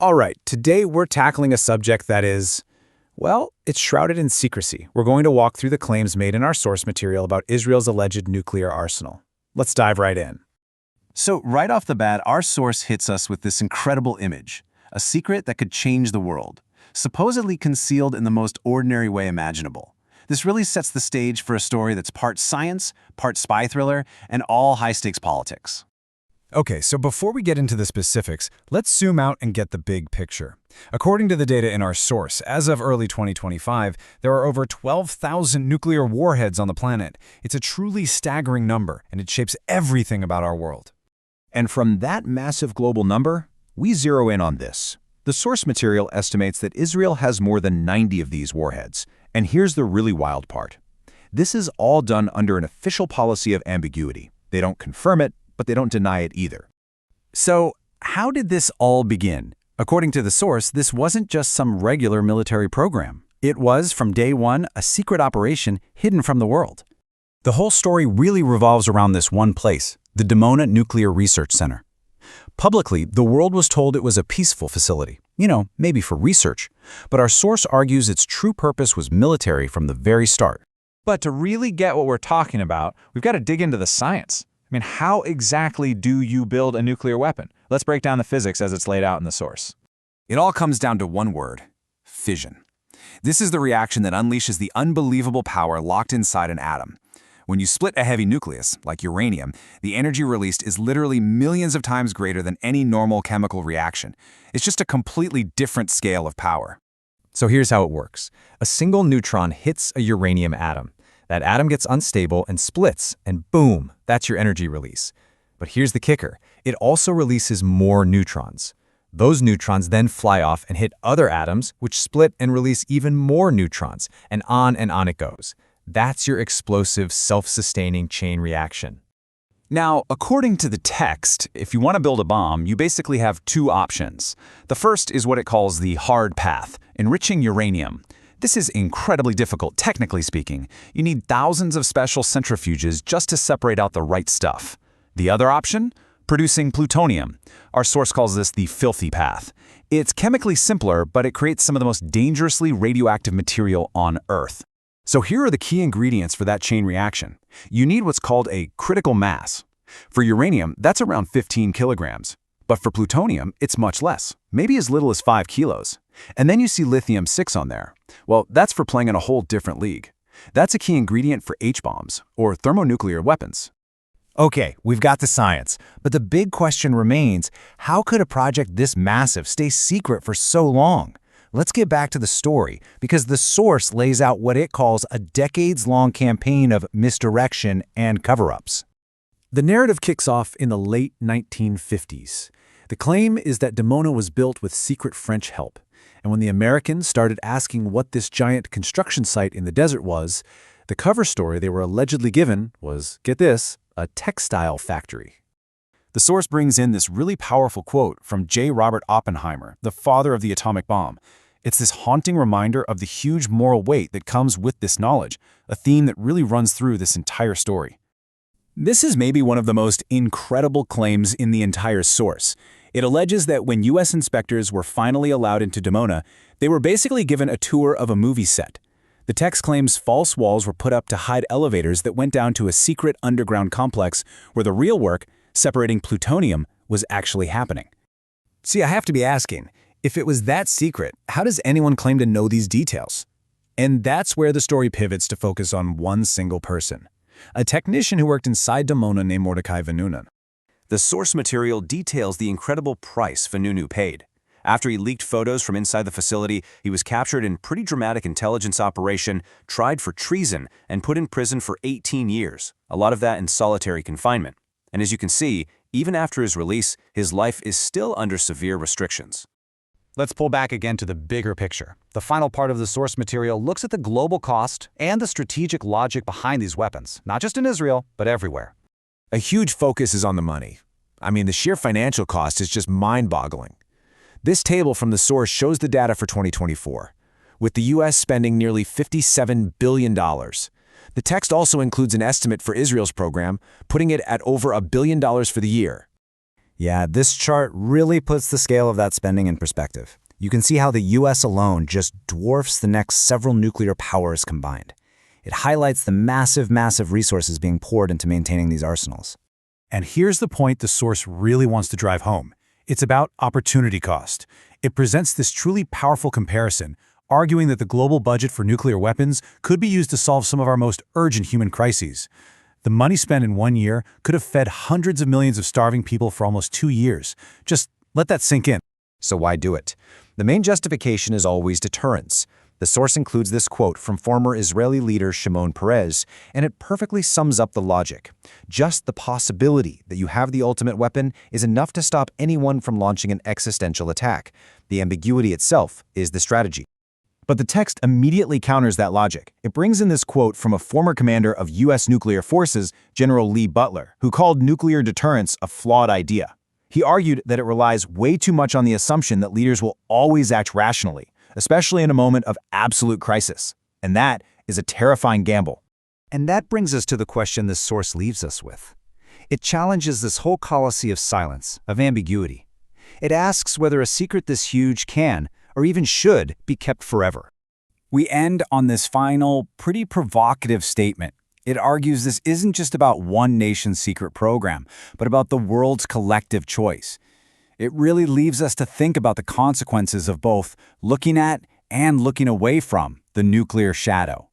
All right, today we're tackling a subject that is, well, it's shrouded in secrecy. We're going to walk through the claims made in our source material about Israel's alleged nuclear arsenal. Let's dive right in. So right off the bat, our source hits us with this incredible image, a secret that could change the world, supposedly concealed in the most ordinary way imaginable. This really sets the stage for a story that's part science, part spy thriller, and all high-stakes politics. Okay, so before we get into the specifics, let's zoom out and get the big picture. According to the data in our source, as of early 2025, there are over 12,000 nuclear warheads on the planet. It's a truly staggering number, and it shapes everything about our world. And from that massive global number, we zero in on this. The source material estimates that Israel has more than 90 of these warheads. And here's the really wild part. This is all done under an official policy of ambiguity. They don't confirm it, but they don't deny it either. So, how did this all begin? According to the source, this wasn't just some regular military program. It was, from day one, a secret operation hidden from the world. The whole story really revolves around this one place, the Dimona Nuclear Research Center. Publicly, the world was told it was a peaceful facility, maybe for research, but our source argues its true purpose was military from the very start. But to really get what we're talking about, we've got to dig into the science. How exactly do you build a nuclear weapon? Let's break down the physics as it's laid out in the source. It all comes down to one word: fission. This is the reaction that unleashes the unbelievable power locked inside an atom. When you split a heavy nucleus, like uranium, the energy released is literally millions of times greater than any normal chemical reaction. It's just a completely different scale of power. So here's how it works. A single neutron hits a uranium atom. That atom gets unstable and splits, and boom, that's your energy release. But here's the kicker. It also releases more neutrons. Those neutrons then fly off and hit other atoms, which split and release even more neutrons, and on it goes. That's your explosive, self-sustaining chain reaction. Now, according to the text, if you want to build a bomb, you basically have two options. The first is what it calls the hard path, enriching uranium. This is incredibly difficult, technically speaking. You need thousands of special centrifuges just to separate out the right stuff. The other option? Producing plutonium. Our source calls this the filthy path. It's chemically simpler, but it creates some of the most dangerously radioactive material on Earth. So here are the key ingredients for that chain reaction. You need what's called a critical mass. For uranium, that's around 15 kilograms. But for plutonium, it's much less, maybe as little as 5 kilos. And then you see lithium-6 on there. Well, that's for playing in a whole different league. That's a key ingredient for H-bombs, or thermonuclear weapons. Okay, we've got the science, but the big question remains, how could a project this massive stay secret for so long? Let's get back to the story, because the source lays out what it calls a decades-long campaign of misdirection and cover-ups. The narrative kicks off in the late 1950s. The claim is that Dimona was built with secret French help. And when the Americans started asking what this giant construction site in the desert was, the cover story they were allegedly given was, get this, a textile factory. The source brings in this really powerful quote from J. Robert Oppenheimer, the father of the atomic bomb. It's this haunting reminder of the huge moral weight that comes with this knowledge, a theme that really runs through this entire story. This is maybe one of the most incredible claims in the entire source. It alleges that when U.S. inspectors were finally allowed into Dimona, they were basically given a tour of a movie set. The text claims false walls were put up to hide elevators that went down to a secret underground complex where the real work, separating plutonium, was actually happening. See, I have to be asking, if it was that secret, how does anyone claim to know these details? And that's where the story pivots to focus on one single person, a technician who worked inside Dimona named Mordechai Vanunu. The source material details the incredible price Vanunu paid. After he leaked photos from inside the facility, he was captured in pretty dramatic intelligence operation, tried for treason, and put in prison for 18 years, a lot of that in solitary confinement. And as you can see, even after his release, his life is still under severe restrictions. Let's pull back again to the bigger picture. The final part of the source material looks at the global cost and the strategic logic behind these weapons, not just in Israel, but everywhere. A huge focus is on the money. The sheer financial cost is just mind-boggling. This table from the source shows the data for 2024, with the U.S. spending nearly $57 billion. The text also includes an estimate for Israel's program, putting it at over $1 billion for the year. Yeah, this chart really puts the scale of that spending in perspective. You can see how the US alone just dwarfs the next several nuclear powers combined. It highlights the massive resources being poured into maintaining these arsenals. And here's the point the source really wants to drive home. It's about opportunity cost. It presents this truly powerful comparison, arguing that the global budget for nuclear weapons could be used to solve some of our most urgent human crises. The money spent in 1 year could have fed hundreds of millions of starving people for almost 2 years. Just let that sink in. So why do it? The main justification is always deterrence. The source includes this quote from former Israeli leader Shimon Peres, and it perfectly sums up the logic. Just the possibility that you have the ultimate weapon is enough to stop anyone from launching an existential attack. The ambiguity itself is the strategy. But the text immediately counters that logic. It brings in this quote from a former commander of U.S. nuclear forces, General Lee Butler, who called nuclear deterrence a flawed idea. He argued that it relies way too much on the assumption that leaders will always act rationally, especially in a moment of absolute crisis. And that is a terrifying gamble. And that brings us to the question this source leaves us with. It challenges this whole fallacy of silence, of ambiguity. It asks whether a secret this huge can, or even should, be kept forever. We end on this final, pretty provocative statement. It argues this isn't just about one nation's secret program, but about the world's collective choice. It really leaves us to think about the consequences of both looking at and looking away from the nuclear shadow.